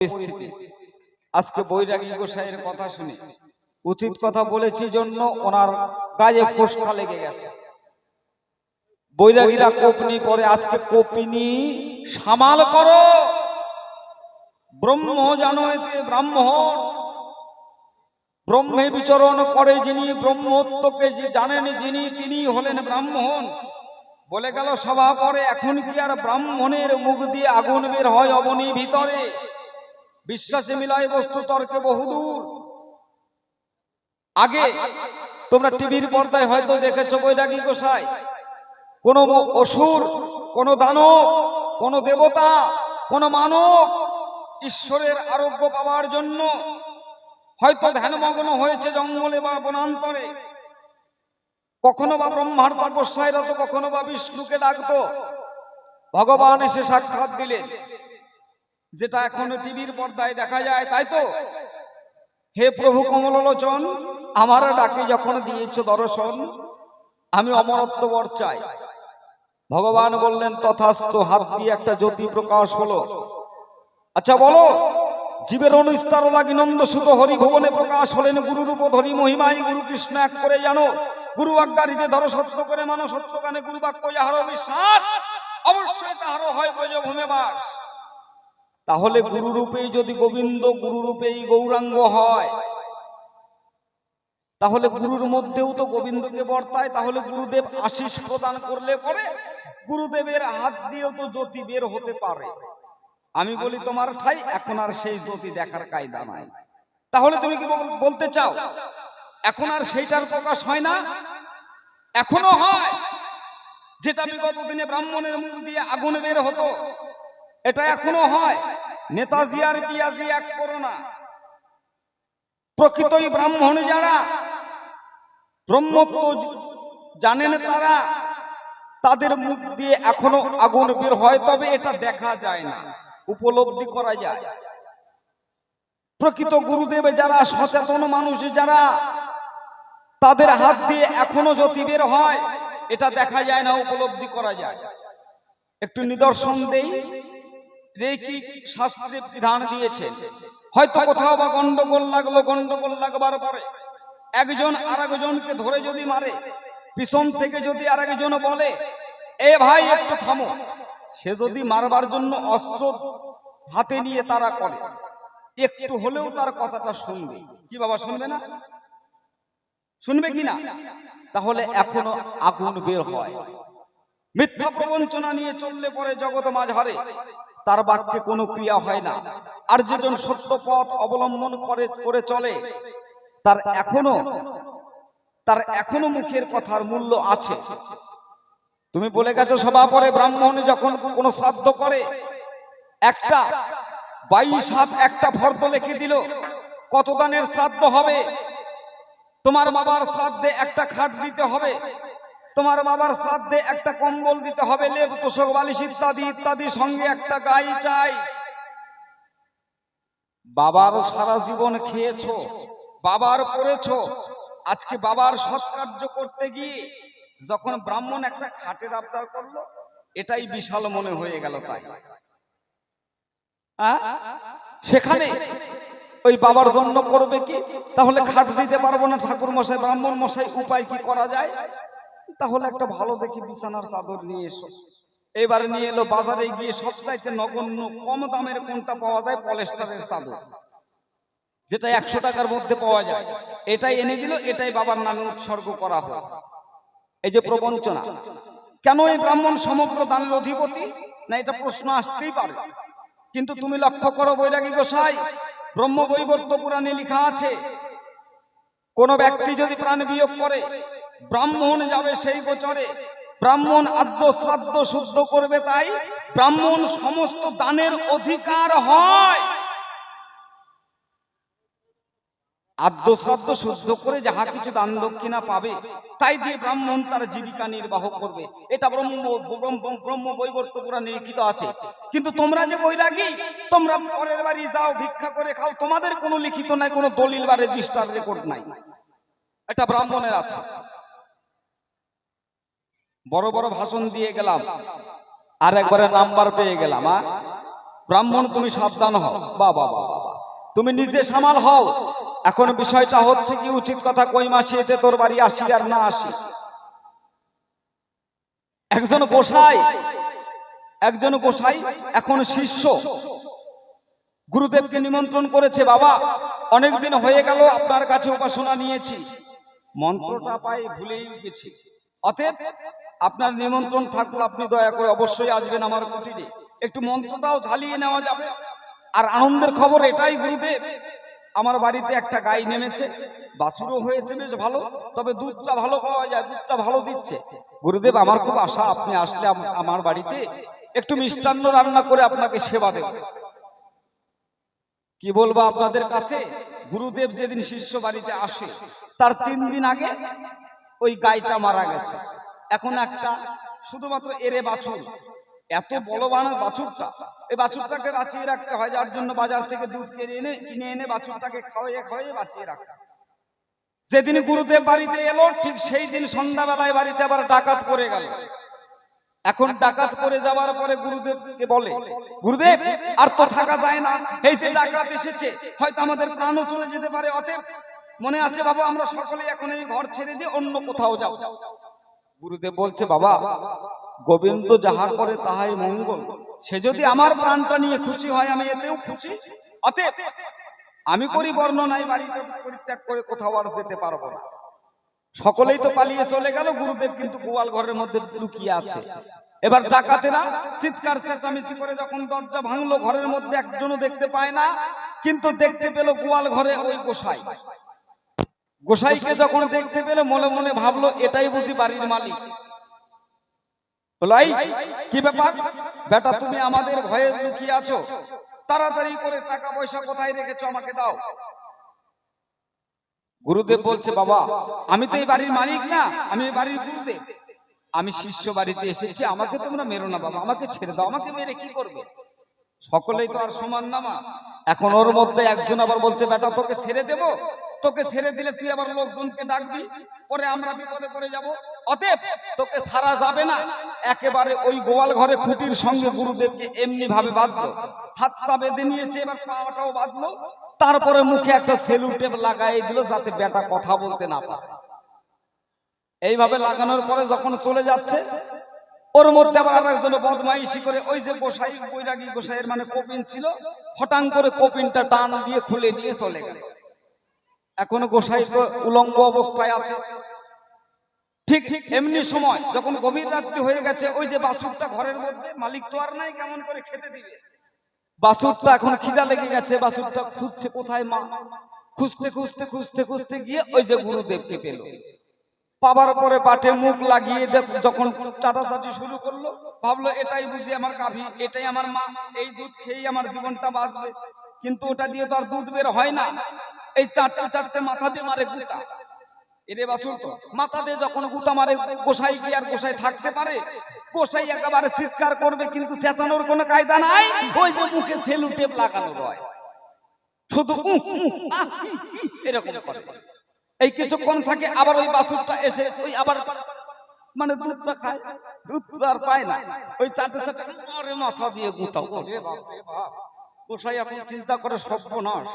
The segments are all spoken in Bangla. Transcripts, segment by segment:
পরিস্থিতি। আজকে বৈরাগী গোসাইয়ের কথা শুনে উচিত কথা বলেছি জন্য ওনার গায়ে ফোসকা লেগে গেছে। বৈরাগীরা কোপনি পরে, আজকে কোপিনি সামাল করো। ব্রহ্ম জানো এতে ব্রাহ্মণ, ব্রহ্মে বিচরণ করে যিনি, ব্রহ্মত্বকে যে জানেন যিনি, তিনি হলেন ব্রাহ্মণ। বলে গেল সভা পরে, এখন কি আর ব্রাহ্মণের মুখ দিয়ে আগুন বের হয় অবনী ভিতরে? বিশ্বাসে মিলায় বস্তু তর্কে বহুদূর। আগে তোমরা টিভির পর্দায় হয়তো দেখেছো বৈরাগী গোসাই কোন অসুর, কোন দানব, কোন দেবতা, কোন মানব ঈশ্বরের আরোগ্য পাওয়ার জন্য হয়তো ধ্যানমগ্ন হয়েছে জঙ্গলে বা বনান্তরে, কখনো বা ব্রহ্মার তপস্যায় রত, কখনো বা বিষ্ণুকে ডাকতো, ভগবান এসে সাক্ষাৎ দিলেন, যেটা এখনো টিভির পর্দায় দেখা যায়। তাই তো, হে প্রভু কমললোচন, আমার ডাকে যখন দিয়েছ দর্শন, আমি অমরত্ব বর চাই। ভগবান বললেন তথাস্তু, হাত দিয়ে একটা জ্যোতি প্রকাশ হলো। আচ্ছা বলো, জীবের অনুস্তার লাগি নন্দ সুত হরি ভুবনে প্রকাশ হলেন গুরুরূপ ধরি, মহিমাই গুরু কৃষ্ণ এক করে জানো, গুরু আজ্ঞারিতে ধরো সত্য করে মানো, সত্য গানে গুরু বাক্য যাহারো বিশ্বাস, অবশ্যই তাহারও হয় ব্রজভূমে বাস। তাহলে গুরুরূপেই যদি গোবিন্দ, গুরুরূপেই গৌরাঙ্গ হয়, তাহলে গুরুর মধ্যেও তো গোবিন্দকে বর্তায়। তাহলে গুরুদেব আশীষ প্রদান করলে পরে গুরুদেবের হাত দিয়েও তো জ্যোতি বের হতে পারে। আমি বলি তোমার ঠাই এখন আর সেই জ্যোতি দেখার কায়দা নাই। তাহলে তুমি কি বলতে চাও এখন আর সেইটার প্রকাশ হয় না? এখনো হয়, যেটা বিগত দিনে ব্রাহ্মণের মুখ দিয়ে আগুন বের হতো, এটা এখনো হয়। নেতাজি আর পিয়াজি এক করো না। প্রকৃতই ব্রাহ্মণ যারা, ব্রহ্মত্ব জানেন তারা, তাদের মুখ দিয়ে এখনো আগুন বের হয়, তবে এটা দেখা যায় না, উপলব্ধি করা যায়। প্রকৃত গুরুদেব যারা, সচেতন মানুষ যারা, তাদের হাত দিয়ে এখনো জ্যোতি বের হয়, এটা দেখা যায় না, উপলব্ধি করা যায়। একটু নিদর্শন দেই। রেকি শাস্ত্রে বিধান দিয়েছেন, হয়তো কোথাও বা গন্ডগোল লাগলো, গন্ডগোল লাগবার পরে একজন আরেকজনকে ধরে যদি মারে, পিছন থেকে যদি আরেকজন বলে এ ভাই একটু থামো, সে যদি মারবার জন্য অস্ত্র হাতে নিয়ে তারা করে, একটু হলেও তার কথাটা শুনবে কি? বাবা শুনবে না? শুনবে কিনা? তাহলে এখনো আগুন বের হয়। মিথ্যা প্রবঞ্চনা নিয়ে চললে পরে জগৎ মাঝারে তার বাক্যে কোনো ক্রিয়া হয় না। আর যেজন সত্য পথ অবলম্বন করে চলে, তার এখনো মুখের কথার মূল্য আছে। তুমি বলে গেছো সভা পরে, ব্রাহ্মণ যখন কোন শ্রাদ্ধ করে, একটা 22 হাত একটা ফর্দ লিখে দিল, কত দানের শ্রাদ্ধ হবে। তোমার বাবার শ্রাদ্ধে একটা খাট দিতে হবে, তোমার বাবার শ্রাদ্ধে একটা কম্বল দিতে হবে, লেপ তোষক বালিশ ইত্যাদি ইত্যাদি, সঙ্গে একটা গাই চাই। বাবার সারা জীবন খেয়েছো, বাবার পড়েছো, আজকে বাবার সৎকার্য করতে গিয়ে যখন ব্রাহ্মণ একটা খাটের আবদার করলো, এটাই বিশাল মনে হয়ে গেল। তাই সেখানে ওই বাবার জন্য করবে কি? তাহলে খাট দিতে পারবো না ঠাকুর মশাই, ব্রাহ্মণ মশাই, উপায় কি করা যায়? তাহলে একটা ভালো দেখি বিছানার চাদর নিয়ে এসো। এবারে নিয়ে এলো, বাজারে গিয়ে সবচাইতে নগণ্য কম দামের কোনটা পাওয়া যায়, পলেস্টারের চাদর, যেটা 100 টাকার মধ্যে পাওয়া যায়, এটাই এনে দিল, এটাই বাবার নামে উৎসর্গ করা হয়। এই যে প্রবঞ্চনা, কেন এই ব্রাহ্মণ সমগ্র দানের অধিপতি? না, এটা প্রশ্ন আসতেই পারে। কিন্তু তুমি লক্ষ্য করো বৈরাগী গোসাই, ব্রহ্মবৈবর্ত পুরাণে লেখা আছে, কোন ব্যক্তি যদি প্রাণ বিয়োগ করে, ব্রাহ্মণ যাবে সেই গোচরে, ব্রাহ্মণ আদ্য শ্রাদ্ধ শুদ্ধ করবে, তাই ব্রাহ্মণ সমস্ত দানের অধিকার হয়। আদ্য শ্রাদ্ধ শুদ্ধ করে যাহা কিছু দান দক্ষিণা পাবে, তাই দিয়ে ব্রাহ্মণ তার জীবিকা নির্বাহ করবে। এটা ব্রহ্মবৈবর্ত পুরাণে লিখিত আছে। কিন্তু তোমরা যে বৈরাগী, তোমরা পরের বাড়ি যাও, ভিক্ষা করে খাও, তোমাদের কোনো লিখিত নাই, কোনো দলিল বা রেজিস্টার রেকর্ড নাই। এটা ব্রাহ্মণের আছে। বড় বড় ভাষণ দিয়ে গেলাম, আর একবারে নাম্বার পেয়ে গেলাম। ব্রাহ্মণ তুমি সাবধান হও। বাবা বাবা, তুমি নিজে সামাল হও। এখন বিষয়টা হচ্ছে কি, উচিত কথা কই মাসে এতে তোর বাড়ি আসি আর না আসি। একজন গোসাই এখন শিষ্য গুরুদেবকে নিমন্ত্রণ করেছে, বাবা অনেকদিন হয়ে গেল আপনার কাছে উপাসনা নিয়েছি, মন্ত্রটা পাই ভুলেই গেছি, অতএব আপনার নিমন্ত্রণ থাকলে আপনি দয়া করে অবশ্যই আসবেন আমার কুটিরে, একটু মন্ত্রটাও ঝালিয়ে নেওয়া যাবে। আর আনন্দের খবর এটাই গুরুদেব, আমার বাড়িতে একটা গাই নেমেছে, বাছুরও হয়েছে বেশ ভালো, তবে দুধটা ভালো পাওয়া যায়, দুধটা ভালো দিচ্ছে। গুরুদেব আমার খুব আশা আপনি আসলে আমার বাড়িতে একটু মিষ্টান্ন রান্না করে আপনাকে সেবা দেব। কি বলবো আপনাদের কাছে, গুরুদেব যেদিন শিষ্য বাড়িতে আসে তার 3 দিন আগে ওই গাইটা মারা গেছে। এখন একটা শুধুমাত্র এরে বাছুর, এত বলবান বাছুরটা, এই বাছুরটাকে বাঁচিয়ে রাখতে হয়, যার জন্য বাজার থেকে দুধ কিনে এনে বাছুরটাকে খাওয়াইয়ে বাঁচিয়ে রাখতে। যেদিন গুরুদেব বাড়িতে এলো ঠিক সেই দিন সন্ধ্যাবেলায় বাড়িতে আবার ডাকাত করে গেল। এখন ডাকাত করে যাওয়ার পরে গুরুদেবকে বলে, গুরুদেব আর তো থাকা যায় না, এই যে ডাকাত এসেছে হয়তো আমাদের প্রাণও চলে যেতে পারে, অতএব মনে আছে বাবা আমরা সকলে এখন এই ঘর ছেড়ে দিয়ে অন্য কোথাও যাব। গুরুদেব বলছে, বাবা গোবিন্দ যাহা করে তাহাই মঙ্গল, সে যদি আমার প্রাণটা নিয়ে খুশি হয় আমি এতেও খুশি, অতএব আমি করি বর্ণনায় বাড়িতে পরিত্যাগ করে কোথাও আর যেতে পারবো না। সকলেই তো পালিয়ে চলে গেল, গুরুদেব কিন্তু গোয়াল ঘরের মধ্যে লুকিয়ে আছে। এবার ডাকাতেরা চিৎকার চেঁচামেচি করে যখন দরজা ভাঙলো, ঘরের মধ্যে একজনও দেখতে পায় না, কিন্তু দেখতে পেল গোয়াল ঘরে ওই গোসাই। গোসাইকে যখন দেখতে পেল মনে মনে ভাবলো এটাই বুঝি বাড়ির মালিক। বলাই কি ব্যাপার বেটা, তুমি আমাদের ভয়ে লুকিয়ে আছো, তাড়াতাড়ি করে টাকা পয়সা কোথায় রেখেছো আমাকে দাও। গুরুদেব বলছে, বাবা আমি তো এই বাড়ির মালিক না, আমি এই বাড়ির গুরুদেব, আমি শিষ্য বাড়িতে এসেছি, আমাকে তোমরা মেরো না বাবা, আমাকে ছেড়ে দাও, আমাকে মেরে কি করবে, সকলেই তো আর সমান না মা। এখন ওর মধ্যে একজন আবার বলছে, বেটা তোকে ছেড়ে দেব, তোকে ছেড়ে দিলে তুই আবার লোকজনকে ডাকবি, পরে আমরা বিপদে পড়ে যাব, অতএব তোকে ছাড়া যাবে না। একেবারে ওই গোয়াল ঘরে খুঁটির সঙ্গে গুরুদেবকে এমনি ভাবে বাঁধলো, হাতটা বেঁধে নিয়েছে, এবার পাটাও বাঁধলো, তারপরে মুখে একটা সেলুটেপ লাগাই দিল যাতে বেটা কথা বলতে না পারে। এইভাবে লাগানোর পরে যখন চলে যাচ্ছে, ওর মধ্যে আবার আরেকজন বদমাইশি করে, ওই যে গোসাই বৈরাগী গোসাইয়ের মানে কপিন ছিল, হঠাৎ করে কপিনটা টান দিয়ে খুলে দিয়ে চলে গেল। এখন গোসাই তো উলঙ্গ অবস্থায় আছে। ঠিক এমনি সময় যখন গভীর রাত্রি হয়ে গেছে, ওই যে বাছুরটা ঘরের মধ্যে, মালিক তো আর নাই, কেমন করে খেতে দিবে, বাছুরটা এখন খিদা লেগে গেছে, বাছুরটা খুঁজছে কোথায় মা, খুঁজতে খুঁজতে খুঁজতে খুঁজতে গিয়ে ওই যে গুরুদেবকে পেল। পাবার পরে পাটে মুখ লাগিয়ে যখন চাটাচাটি শুরু করলো, ভাবলো এটাই বুঝি আমার গাভী, এটাই আমার মা, এই দুধ খেয়েই আমার জীবনটা বাঁচবে, কিন্তু ওটা দিয়ে তো আর দুধ বের হয় না। এই চারটে চারটে মাথা দিয়ে মারে গুতা, এরে বাছুর তো মাথা দিয়ে যখন গুতা মারে, গোসাই কি আর গোসাই থাকতে পারে, গোসাই একেবারে চিৎকার করবে, কিন্তু চেঁচানোর কোনো কায়দা নাই, ওই যে মুখে সেলুটেপ লাগানো হয়, শুধু এরকম করে। এই কিছুক্ষণ থাকে, আবার ওই বাছুরটা এসে ওই আবার মানে দুধটা খায়, দুধ আর পায় না, ওই চাটে চাটে মারে মাথা দিয়ে গুতাও। গোসাই এখন চিন্তা করে সর্বনাশ,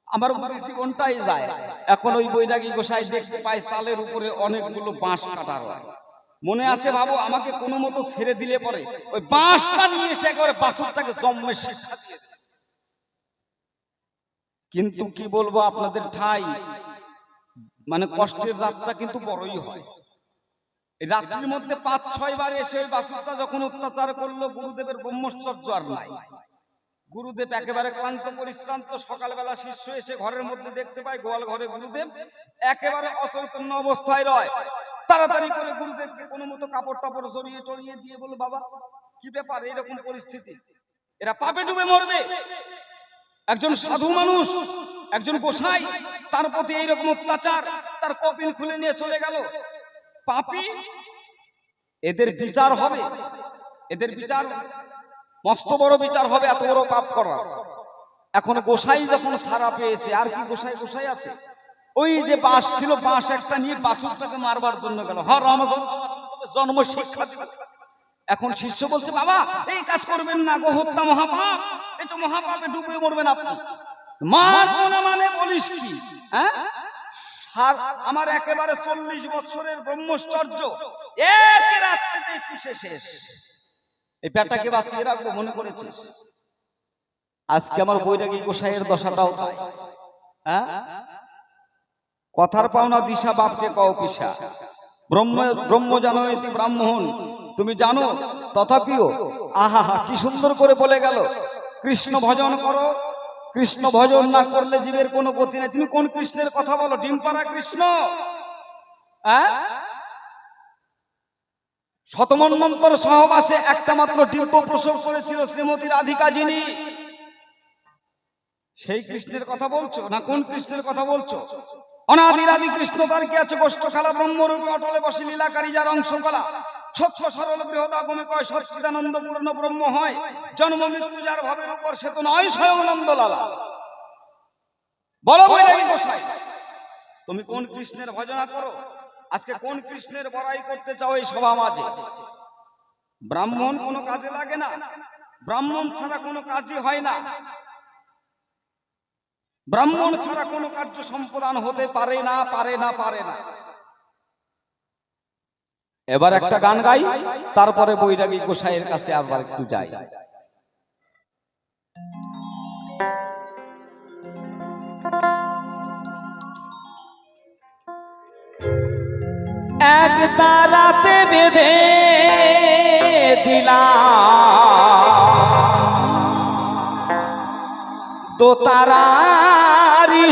আমার বুঝি জীবনটাই যায়। এখন ওই বৈরাগী গোসাই দেখতে পায় চালের উপরে অনেকগুলো বাঁশ কাটা হয়, মনে আছে ভাবো আমাকে কোনো মতো ছেড়ে দিলে পরে ওই বাঁশটা নিয়ে এসে করে বাছুরটাকে জন্মের শিক্ষা দিয়ে। কিন্তু কি বলবো আপনাদের ঠাই, মানে কষ্টের রাতটা কিন্তু বড়ই হয়। এই রাত্রির মধ্যে 5-6 বার এসে ওই বাছুরটা যখন অত্যাচার করলো, গুরুদেবের ব্রহ্মচর্য আর নাই। গুরুদেব একেবারে ক্লান্ত পরিশ্রান্ত, সকালবেলা শিষ্য এসে ঘরের মধ্যে দেখতে পায় গোয়াল ঘরে গুরুদেব একেবারে অচৈতন্য অবস্থায় রয়। তাড়াতাড়ি করে গুরুদেবকে কোনো মতো কাপড় টাপড় জড়িয়ে টড়িয়ে দিয়ে বলো, বাবা কি ব্যাপার, এরকম পরিস্থিতি, এরা পাপে ডুবে মরবে, একজন সাধু মানুষ, একজন গোসাই, তার প্রতি এইরকম অত্যাচার, তার কপিল খুলে নিয়ে চলে গেল, পাপী, এদের বিচার হবে, এদের বিচার মস্ত বড় বিচার হবে, এত বড় পাপ করা। এখন গোসাই যখন সারা পেয়েছে, আর কি গোসাই গোসাই আছে, ওই যে বাঁশ ছিল, বাঁশ একটা নিয়ে বাছুরটাকে মারবার জন্য গেল, হ্যাঁ রমজান জন্ম শিক্ষা দিবে। এখন শিষ্য বলছে, বাবা এই কাজ করবেন না, গোহত্যা মহাপাপ, এটা মহাপাপে ডুবে মরবেন আপনি। মানবো না মানে বলিস কি? হ্যাঁ, আমার একেবারে 40 বছরের ব্রহ্মচর্য এক রাত্রিতে শুষে শেষ। এই পেটটাকে বাঁচিয়ে রাখবো মনে করেছিস? আজকে আমার বৈরাগী গোসাইয়ের দশাটাও তাই। হ্যাঁ, কথার পাওনা দিশা বাপকে কও পিসা। ব্রহ্ম জানো এটি ব্রাহ্মণ, তুমি জানো তথাপিও। আহা হা, কি সুন্দর করে বলে গেল, কৃষ্ণ ভজন করো, কৃষ্ণ ভজন না করলে জীবের কোনো গতি নেই। তুমি কোন কৃষ্ণের কথা বলো? ডিমপাড়া কৃষ্ণ? হ্যাঁ, শতমন্বন্তর সহবাসে একটা মাত্র দিব্য প্রসব করেছিল শ্রীমতী রাধিকা, যিনি সেই কৃষ্ণের কথা বলছো না কোন কৃষ্ণের কথা বলছো? অনাদির আদি কৃষ্ণ তার কি আছে গোষ্ঠ খেলা, ব্রহ্মরূপে অটলে বসে লীলাকারী যার অংশ কলা, সত্য সরল বৃহৎ আগমে কয় সচ্চিদানন্দ পূর্ণ ব্রহ্ম হয়, জন্ম মৃত্যু যার ভাবের উপর সে তো নয় স্বয়ং নন্দলালা। বলো বৈরাগী গোসাই, তুমি কোন কৃষ্ণের ভজনা করো? আজকে কোন কৃষ্ণের বড়াই করতে চাও এই সভা মাঝে? ব্রাহ্মণ কোনো কাজে লাগে না, ব্রাহ্মণ ছাড়া কোনো কাজই হয় না, ব্রাহ্মণ ছাড়া কোনো কার্য সম্পাদন হতে পারে না, পারে না, পারে না। এবার একটা গান গাই, তারপরে বৈরাগী গোসাইয়ের কাছে আবার একটু যাই। এক তারাতে বেঁধে দিলাম দো তারারি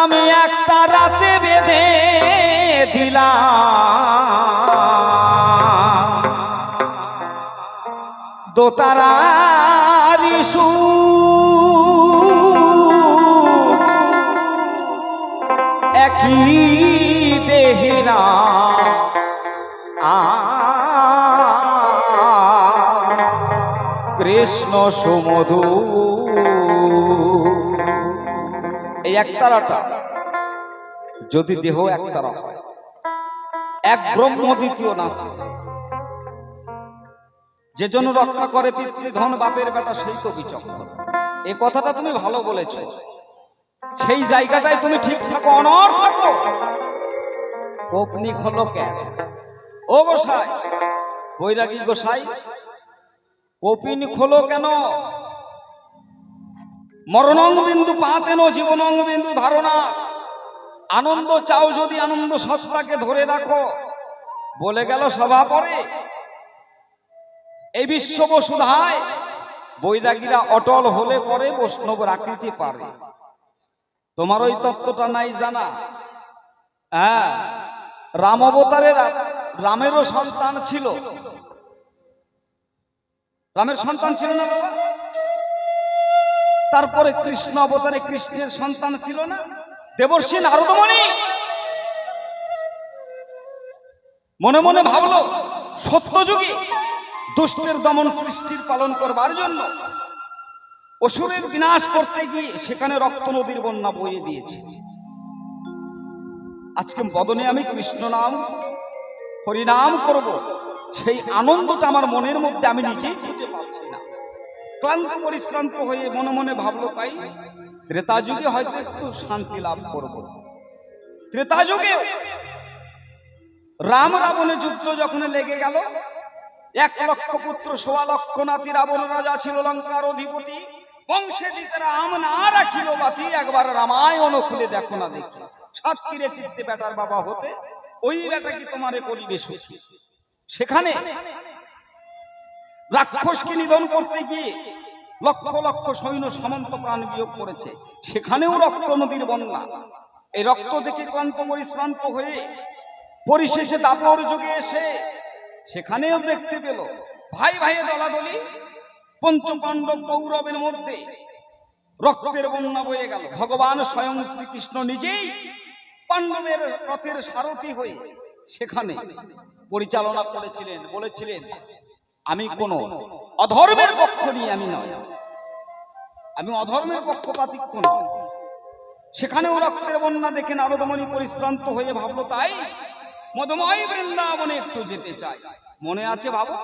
আমি এক তারাতে বেঁধে দিলাম দো তারারি একই দেহেরা কৃষ্ণ সুমধু। এই একতারাটা যদি দেহ একতারা হয়, এক ব্রহ্ম দ্বিতীয় নাস্তি, যে জন্য রক্ষা করে পিতৃধন বাপের বেটা সেই তো বিচক্ষণ। এই কথাটা তুমি ভালো বলেছো, সেই জায়গাটায় তুমি ঠিক থাকো, অনর থাকো। কোপনিক হলো কেন? ও গোসাই, বৈরাগী গোসাই, কোপিনিক হলো কেন? মরণং বিন্দু পাতেন জীবনং বিন্দু ধারণা। আনন্দ চাও যদি আনন্দ সত্তাকে ধরে রাখো। বলে গেল সভা পরে, এই বিশ্ব বসুধায় বৈরাগীরা অটল হলে পরে বৈষ্ণব আকৃতি পারে। তোমার ওই তত্ত্বটা নাই জানা। হ্যাঁ, রাম অবতারের রামেরও সন্তান ছিল, রামের সন্তান ছিল না বাবা? তারপরে কৃষ্ণ অবতারে কৃষ্ণের সন্তান ছিল না? দেবর্ষী নারদমণি মনে মনে ভাবলো, সত্যযুগে দুষ্টের দমন সৃষ্টির পালন করবার জন্য অসুরের বিনাশ করতে গিয়ে সেখানে রক্ত নদীর বন্যা বইয়ে দিয়েছে। আজকে বদনে আমি কৃষ্ণ নাম হরিনাম করব, সেই আনন্দটা আমার মনের মধ্যে আমি নিজেই খুঁজে পাচ্ছি না। ক্লান্ত পরিশ্রান্ত হয়ে মনে মনে ভাবলো, তাই ত্রেতা যুগে হয়তো একটু শান্তি লাভ করব। ত্রেতা যুগে রাম রাবণের যুদ্ধ যখন লেগে গেল, 1 লক্ষ পুত্র 1.25 লক্ষ নাতি, রাবণ রাজা ছিল লঙ্কার অধিপতি, বংশে দিতে রাম না রাখিল বাতি, একবার রামায়ণ খুলে দেখো না দেখি, সাতক্ষীরে চিত্তে বেটার বাবা হতে, ওই বেটা কি তোমারে করিবে সুখী। সেখানে রাক্ষসকে নিধন করতে গিয়ে লক্ষ লক্ষ সৈন্য সামন্ত প্রাণ বিয়োগ করেছে, সেখানেও রক্ত নদীর বন্যা। এই রক্ত দেখে ক্লান্ত পরিশ্রান্ত হয়ে পরিশেষে দাপর যুগে এসে সেখানেও দেখতে পেল ভাই ভাইয়ে দলাদলি, পঞ্চপাণ্ডব কৌরবের মধ্যে রক্তের বন্যা বয়ে গেল। ভগবান স্বয়ং শ্রীকৃষ্ণ নিজেই পাণ্ডবের রথের সারথি হয়ে সেখানে পরিচালনা করেছিলেন, বলেছিলেন, আমি কোন অধর্মের পক্ষ নিয়ে আমি নয়, আমি অধর্মের পক্ষপাতিত্ব নয়। সেখানেও রক্তের বন্যা দেখে নারদমণি পরিশ্রান্ত হয়ে ভাবলো তাই মদময় বৃন্দাবনে একটু যেতে চাই। মনে আছে ভাবো?